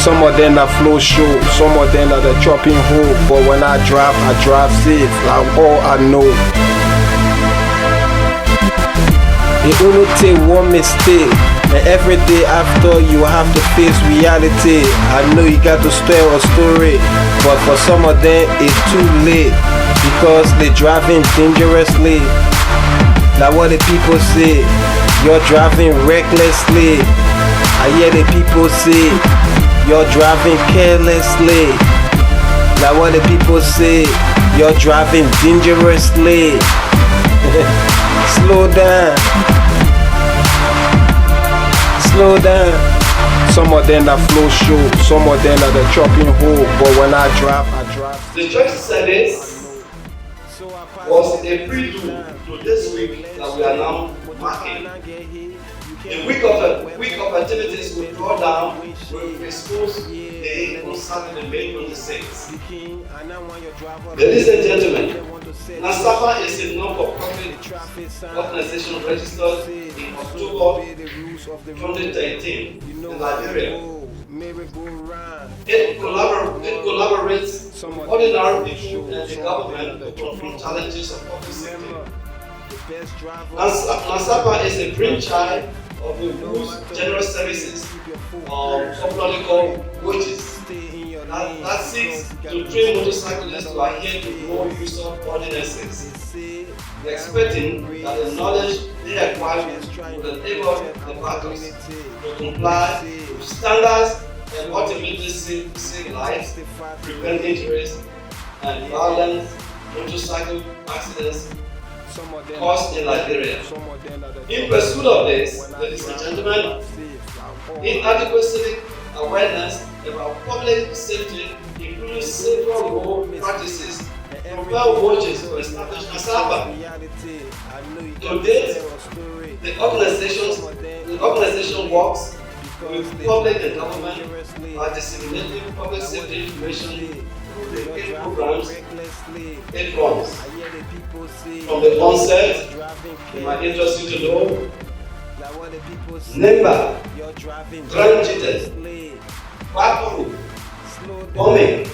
Some of them that flow show, some of them that the chopping hole. But when I drive safe, like all I know. It only take one mistake, and every day after you have to face reality. I know you got to tell a story, but for some of them it's too late, because they driving dangerously. Like what the people say, you're driving recklessly. I hear the people say, you're driving carelessly. Like what the people say, you're driving dangerously. Slow down. Slow down. Some of them that flow show, some of them that the chopping hole. But when I drive The church service was a prelude to this week that we are now marking. A week of activities will draw down, will expose the aim on Saturday, May 26th. Ladies and gentlemen, NASAPA is a non-for-profit organization registered in October 2013 in Liberia. It collaborates with ordinary people and the government to confront challenges of public safety. NASAPA is a brainchild of the Woods General Services, popularly called WOGIS, that seeks to train motorcyclists to adhere to more use of ordinances, expecting that the knowledge they acquire will enable the battles to comply with standards and ultimately save lives, prevent injuries and violent motorcycle accidents caused in Liberia. In pursuit of this, ladies and gentlemen, inadequate civic awareness about public safety, including safer road practices, compel WOGIS to establish NASAPA. To date, the organization works with public and government by disseminating public safety information through the 8 programs it runs. From the onset, it might interest you to know: NEMBA, Grand Jitet, Bakuru, Bombing,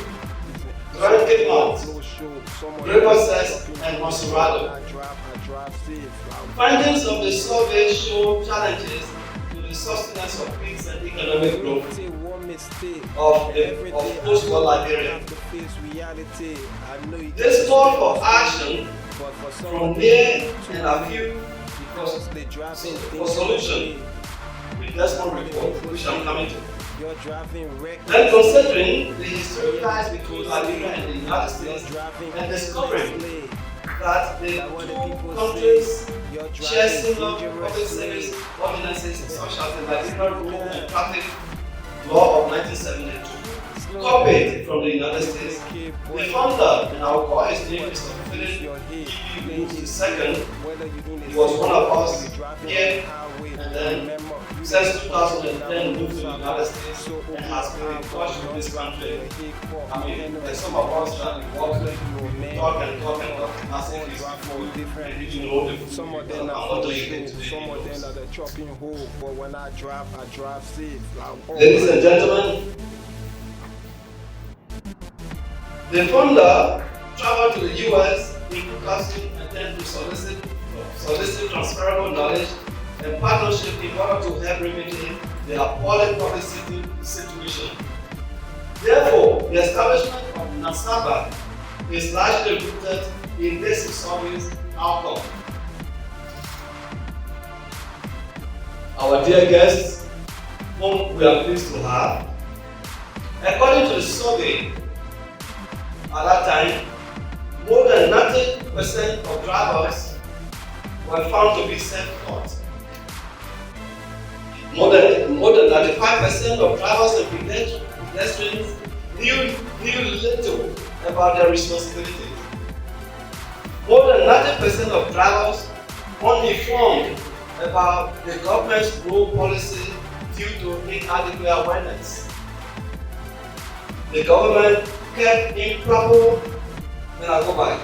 Grand Kidmount, River Cess, and Monserrado. Findings of the survey show challenges to the sustenance of peace and economic growth of post-war Liberia. This call for action from near and acute for solution with Desmond report, which I'm coming to. Then considering the historic ties between Liberia and the United States, and discovering that the two countries share similar public service ordinances such as the Liberia Rule and Traffic Law of 1972, copied from the United States. The founder, and I'll call his name Mr. Philip E.B. Woods II, he was one of us here, and then since 2010 moved to the United States and has been in touch with this country. I mean, there's some of us that work, we talk and as if it's before, and you know the some of them are today, some of them are the chopping hole. But when I drive safe. Ladies and gentlemen, the founder traveled to the US in 2010 to solicit transferable knowledge and partnership in order to help remedy the appalling public safety situation. Therefore, the establishment of NASAPA is largely rooted in this survey's outcome. Our dear guests, whom we are pleased to have, according to the survey, at that time, more than 90% of drivers were found to be self-taught. More than 95% of drivers and pedestrians knew little about their responsibilities. More than 90% of drivers uninformed about the government's road policy due to inadequate awareness. The government kept improper, then I go back.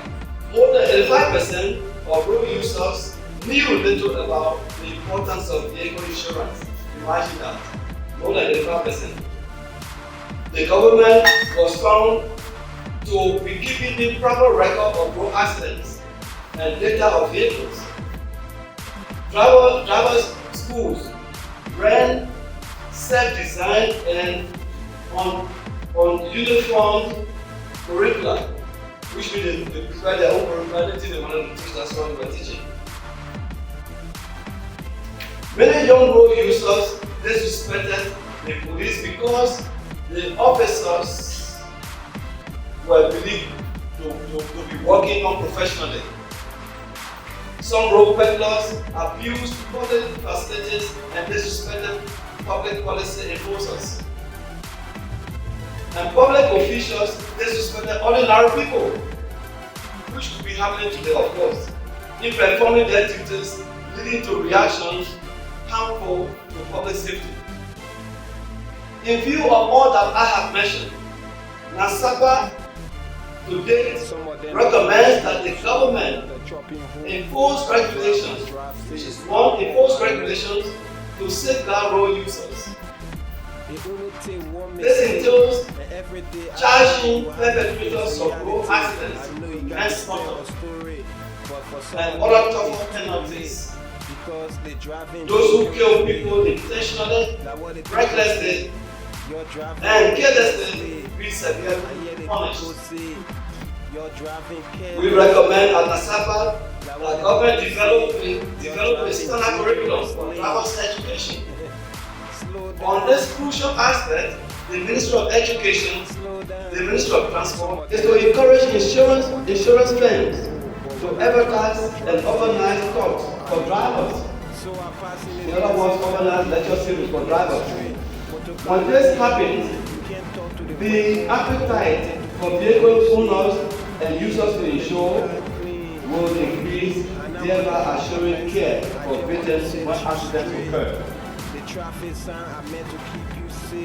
More than 85% of road users knew little about the importance of vehicle insurance. Imagine that. More than 85%. the government was found to be keeping the proper record of road accidents and data of vehicles. Drivers' schools ran self-designed and on uniform curricula, which means they prepare their own curricula, they they wanted to teach, that's what they were teaching. Many young road users disrespected the police because the officers were believed to be working unprofessionally. Some road peddlers abused public facilities and disrespected public policy enforcers. And public officials disrespected ordinary people, which could be happening today, of course, in performing their duties, leading to reactions harmful to public safety. In view of all that I have mentioned, NASAPA today recommends that the government impose regulations, which is one, impose regulations to safeguard road users. This entails charging perpetrators of road accidents and smuggling and other tougher penalties. Those who kill people intentionally, recklessly, and carelessly be severely punished. We recommend at NASAPA that government develop a standard curriculum for driver's education. On this crucial aspect, the Ministry of Education, the Ministry of Transport is to encourage insurance firms to advertise and organize talks for drivers. In other words, organize lecture series for drivers. When this happens, the appetite for vehicle owners and users to insure will increase, thereby assuring care for victims when accidents occur.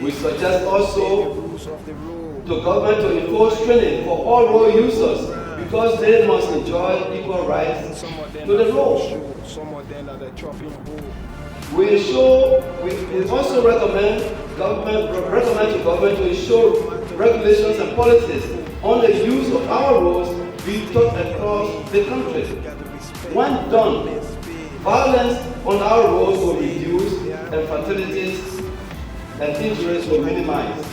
We suggest also the government to impose training for all road users because they must enjoy equal rights to the road. We also recommend to government to ensure regulations and policies on the use of our roads be taught across the country. When done, violence on our roads will reduce and fatalities and injuries will minimize.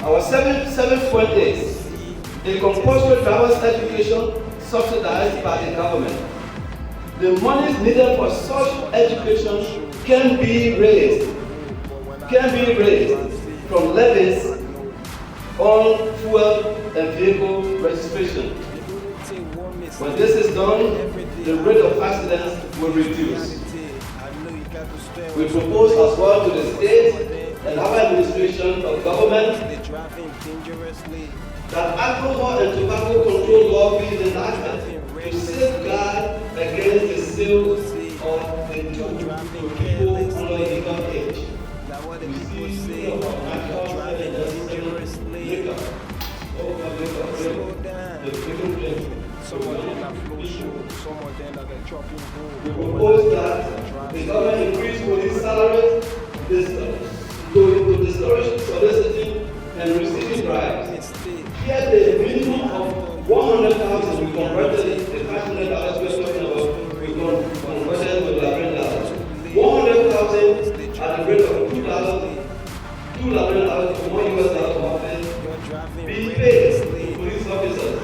Our 7.8, a compulsory driver's education subsidized by the government. The money needed for such education can be raised from levies on fuel and vehicle registration. When this is done, the rate of accidents will reduce. We propose as well to the state and our administration of government that alcohol and tobacco control law be enacted to safeguard against the sale of the to people under legal age. We see alcohol and liquor. We propose that the government increase police salaries to discourage soliciting and receiving bribes. Here the minimum of 100,000 we converted the $500 we're talking about, we converted to $11. 100,000 at the rate of $2 for $1 office be paid to police officers.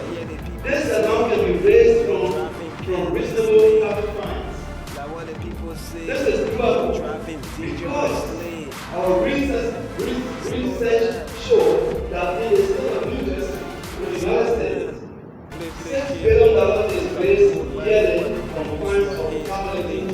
This amount can be raised from reasonable traffic fines. This is doable because our research shows that in the state of New Jersey, in the United States, $6 billion is raised yearly from fines of traveling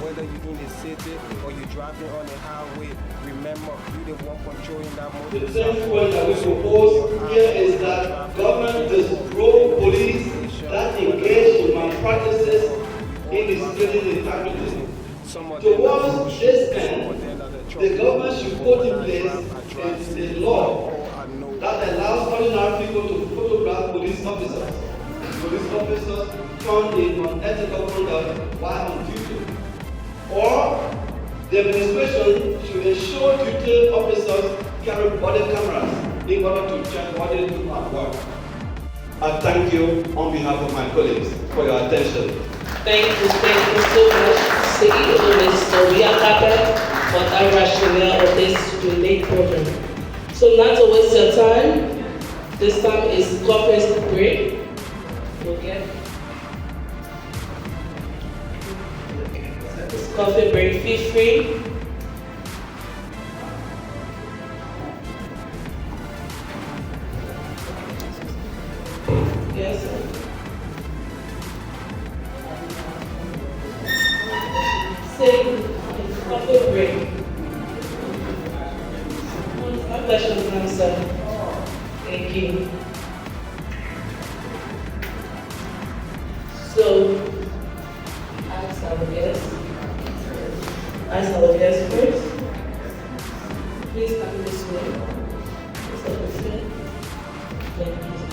whether you're in the city or you're driving on the highway, remember you're the one controlling that motor. The third point that we propose here is that government disrobe police that engage in malpractices in distributing integrity. Towards this end, the government should put in place a law that allows ordinary people to photograph police officers. Police officers found in unethical conduct while on duty. Or The administration should ensure duty officers carry body cameras in order to check what they do at work. I thank you on behalf of my colleagues for your attention. Thank you so much, CEO Mr. Biakata, for that rationale of this relate program. So not to waste your time, this time is coffee break. Okay. It's coffee break, feel free. Yes, sir. Say, coffee break. My pleasure, ma'am, sir. Thank you. So, ask our guests. Ask our guests first. Please come this way. Thank you.